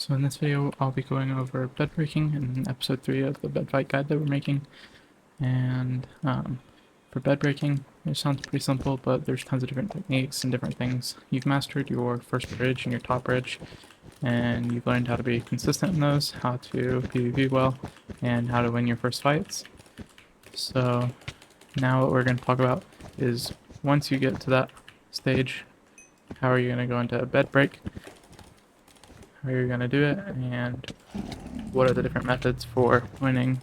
So in this video, I'll be going over bed breaking in episode 3 of the Bedfight guide that we're making. And for bed breaking, it sounds pretty simple, but there's tons of different techniques and different things. You've mastered your first bridge and your top bridge, and you've learned how to be consistent in those, how to PvP well, and how to win your first fights. So now what we're going to talk about is once you get to that stage, how are you going to go into a bed break, how you're going to do it, and what are the different methods for winning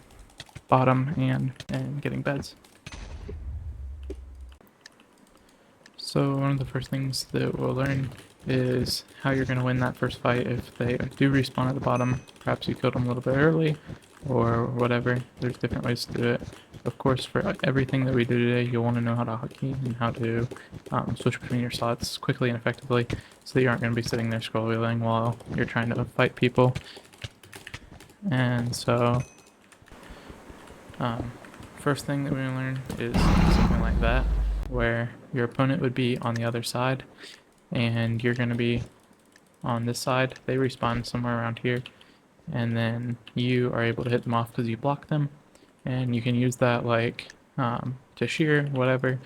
bottom and getting beds. So one of the first things that we'll learn is how you're going to win that first fight if they do respawn at the bottom. Perhaps you killed them a little bit early or whatever. There's different ways to do it. Of course, for everything that we do today, you'll want to know how to hotkey and how to switch between your slots quickly and effectively so that you aren't going to be sitting there scroll wheeling while you're trying to fight people. And so first thing that we're going to learn is something like that, where your opponent would be on the other side and you're going to be on this side. They respawn somewhere around here, and then you are able to hit them off because you block them, and you can use that like to shear, whatever.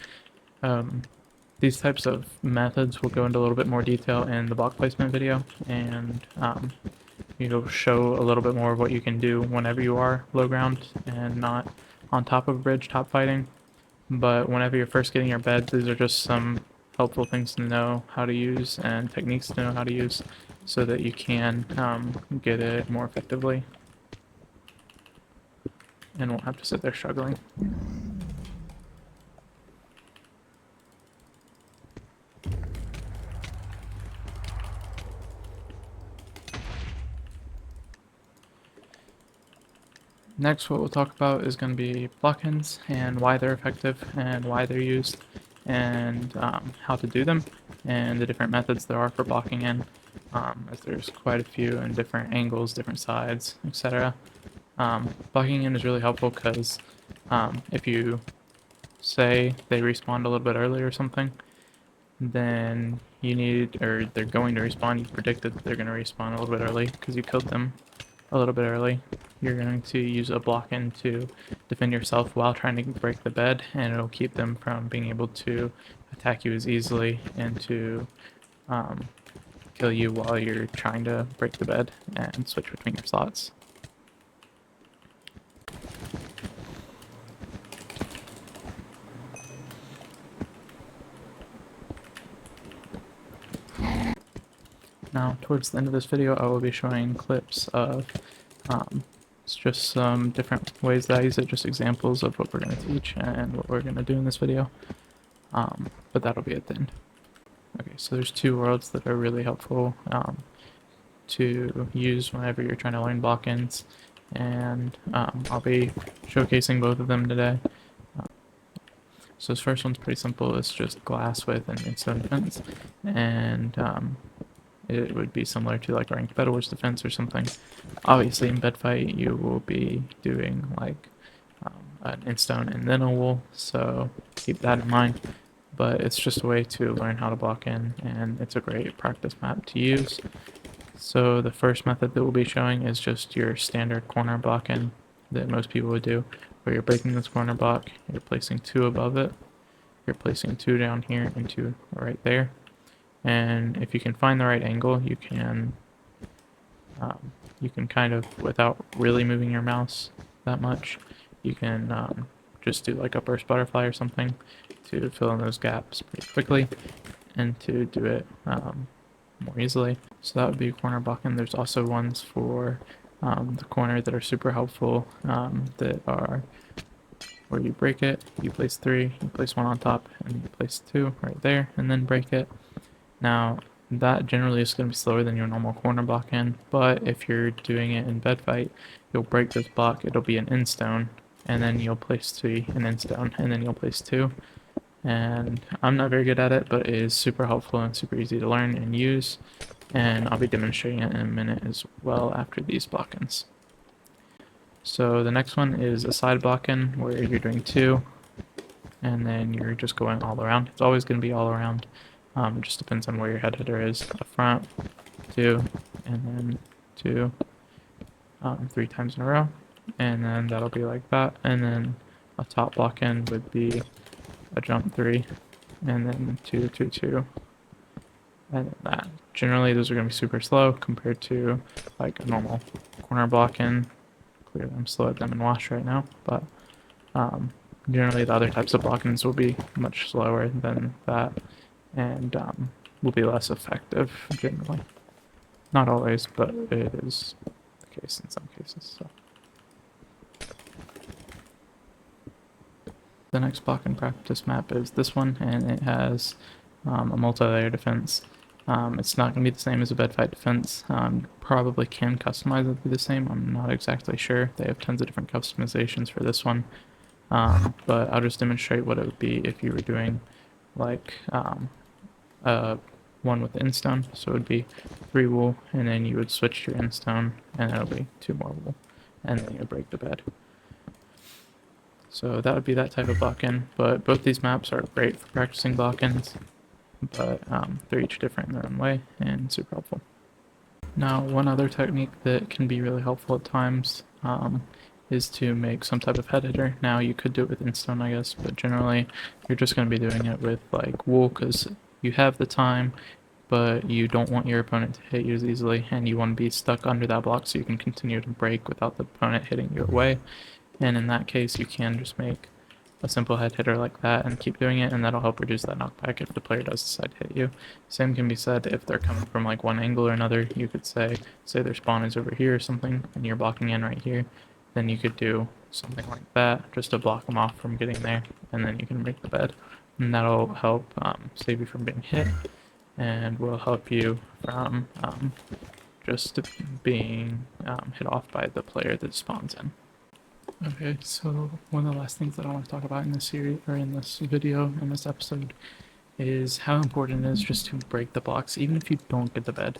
These types of methods will go into a little bit more detail in the block placement video, and it'll show a little bit more of what you can do whenever you are low ground and not on top of a bridge top fighting. But whenever you're first getting your beds, these are just some helpful things to know how to use and techniques to know how to use so that you can get it more effectively and won't have to sit there struggling. Next, what we'll talk about is going to be block-ins and why they're effective and why they're used, and how to do them, and the different methods there are for blocking in, as there's quite a few in different angles, different sides, etc. Blocking in is really helpful because if you say they respawned a little bit early or something, then you need, or they're going to respawn, you predicted that they're going to respawn a little bit early because you killed them a little bit early. You're going to use a block-in to defend yourself while trying to break the bed, and it'll keep them from being able to attack you as easily and to kill you while you're trying to break the bed and switch between your slots. Now, towards the end of this video, I will be showing clips of it's just some different ways that I use it, just examples of what we're going to teach and what we're going to do in this video, but that'll be at the end. Okay, so there's two worlds that are really helpful to use whenever you're trying to learn block-ins, and I'll be showcasing both of them today. So this first one's pretty simple. It's just glass with an in-stone defense, and it would be similar to like ranked Battle Wars defense or something. Obviously in Bedfight you will be doing like an in-stone and then a wool, so keep that in mind. But it's just a way to learn how to block in, and it's a great practice map to use. So the first method that we'll be showing is just your standard corner block in that most people would do, where you're breaking this corner block, you're placing 2 above it, you're placing 2 down here and 2 right there. And if you can find the right angle, you can kind of, without really moving your mouse that much, you can just do like a burst butterfly or something to fill in those gaps pretty quickly and to do it more easily. So that would be corner blocking. There's also ones for the corner that are super helpful, that are where you break it, you place 3, you place 1 on top, and you place 2 right there, and then break it. Now, that generally is going to be slower than your normal corner block in, but if you're doing it in Bedfight, you'll break this block, it'll be an in-stone, and then you'll place 3, an in-stone, and then you'll place 2. And I'm not very good at it, but it is super helpful and super easy to learn and use, and I'll be demonstrating it in a minute as well after these block-ins. So the next one is a side block-in, where you're doing 2, and then you're just going all around. It's always going to be all around. It just depends on where your head hitter is. Up front, 2, and then 2, 3 times in a row, and then that'll be like that. And then a top block in would be a jump 3, and then 2, 2, 2, and then that. Generally, those are going to be super slow compared to like a normal corner block in. Clearly, I'm slow at them in wash right now, but generally the other types of block-ins will be much slower than that, and will be less effective generally. Not always, but it is the case in some cases. So. The next Blockin Practice Map is this one, and it has a multi-layer defense. It's not going to be the same as a Bedfight defense. Probably can customize it to be the same. I'm not exactly sure. They have tons of different customizations for this one. But I'll just demonstrate what it would be if you were doing like one with instone. So it would be 3 wool, and then you would switch your instone, and it'll be 2 more wool, and then you would break the bed. So that would be that type of block-in, but both these maps are great for practicing block-ins, but they're each different in their own way and super helpful. Now, one other technique that can be really helpful at times is to make some type of head hitter. Now, you could do it with instone, I guess, but generally you're just going to be doing it with like wool because you have the time, but you don't want your opponent to hit you as easily, and you want to be stuck under that block so you can continue to break without the opponent hitting you away. And in that case, you can just make a simple head hitter like that and keep doing it, and that'll help reduce that knockback if the player does decide to hit you. Same can be said if they're coming from like one angle or another. You could say their spawn is over here or something, and you're blocking in right here. Then you could do something like that just to block them off from getting there, and then you can break the bed. And that'll help save you from being hit, and will help you from just being hit off by the player that spawns in. Okay, so one of the last things that I want to talk about in this series, or in this video, in this episode, is how important it is just to break the blocks, even if you don't get the bed.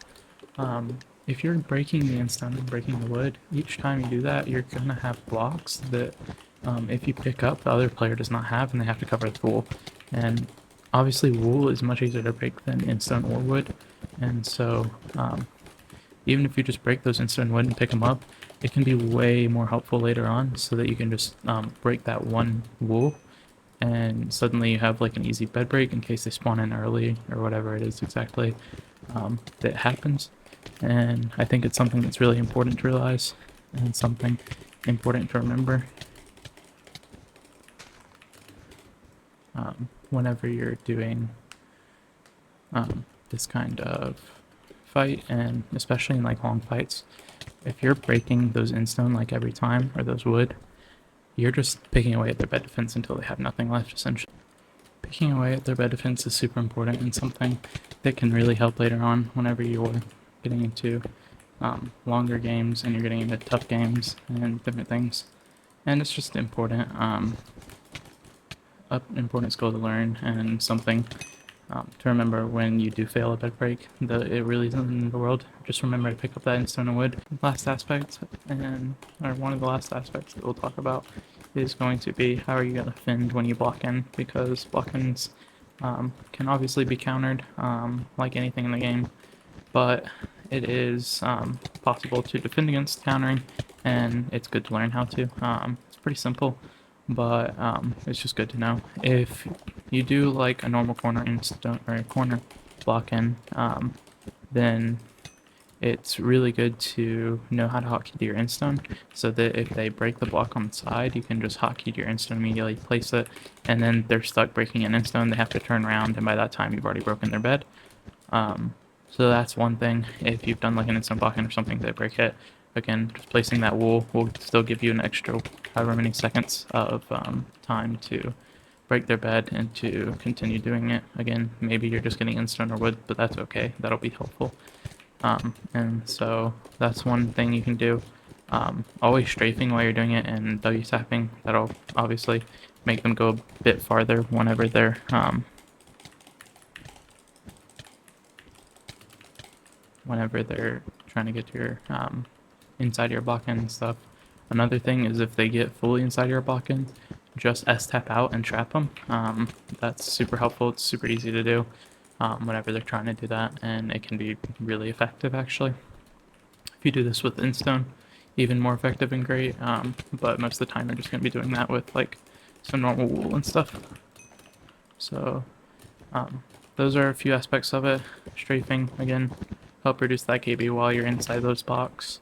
If you're breaking the instone and breaking the wood, each time you do that, you're gonna have blocks that, if you pick up, the other player does not have, and they have to cover the wool. And obviously, wool is much easier to break than instone or wood, and so even if you just break those instone wood and pick them up, it can be way more helpful later on, so that you can just break that one wool, and suddenly you have like an easy bed break in case they spawn in early or whatever it is exactly that happens. And I think it's something that's really important to realize and something important to remember whenever you're doing this kind of fight, and especially in like long fights. If you're breaking those instone like every time, or those wood, you're just picking away at their bed defense until they have nothing left, essentially. Picking away at their bed defense is super important and something that can really help later on whenever you're getting into longer games and you're getting into tough games and different things. And it's just important, important skill to learn, and something to remember when you do fail a bed break. It really isn't in the world. Just remember to pick up that instone and wood. Last aspect, or one of the last aspects that we'll talk about, is going to be how are you going to defend when you block in, because block-ins can obviously be countered like anything in the game, but it is possible to defend against countering, and it's good to learn how to. It's pretty simple, but it's just good to know. If you do like a normal corner instone or a corner block in, then it's really good to know how to hotkey to your instone, so that if they break the block on the side, you can just hotkey to your instone immediately, place it, and then they're stuck breaking an instone, they have to turn around, and by that time you've already broken their bed. So that's one thing. If you've done like an instant block in or something, they break it, again, just placing that wool will still give you an extra however many seconds of time to break their bed and to continue doing it. Again, maybe you're just getting instone or wood, but that's okay. That'll be helpful. And so that's one thing you can do. Always strafing while you're doing it and W tapping. That'll obviously make them go a bit farther whenever they're trying to get to your inside your block-in and stuff. Another thing is if they get fully inside your block-in, just S-tap out and trap them. That's super helpful. It's super easy to do whenever they're trying to do that, and it can be really effective actually. If If you do this with Instone, even more effective and great, but most of the time you're just going to be doing that with like some normal wool and stuff. So those are a few aspects of it. Strafing, again, help reduce that KB while you're inside those box.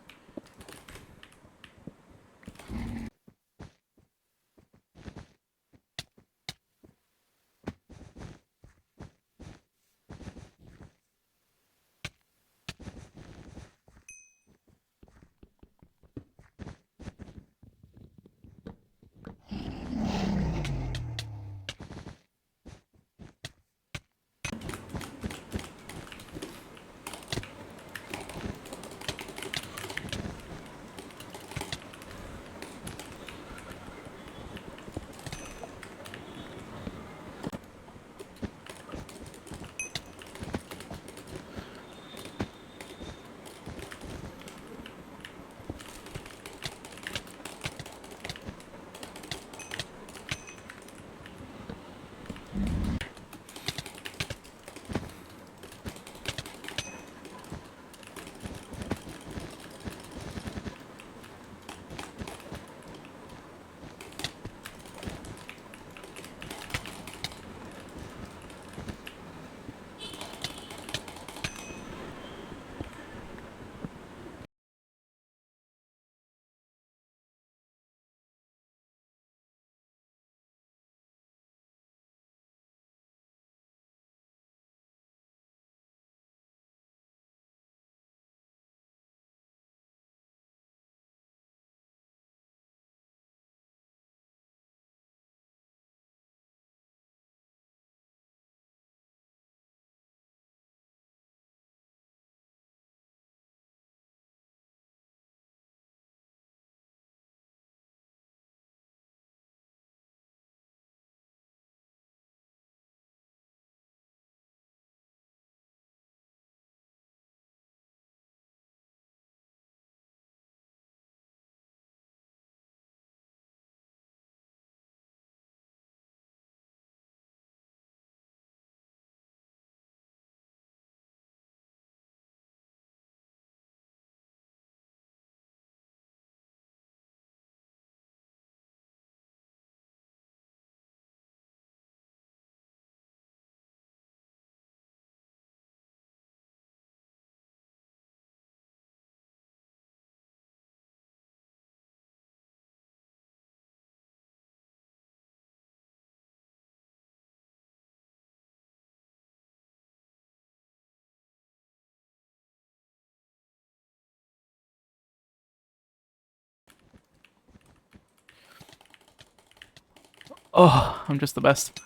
Oh, I'm just the best.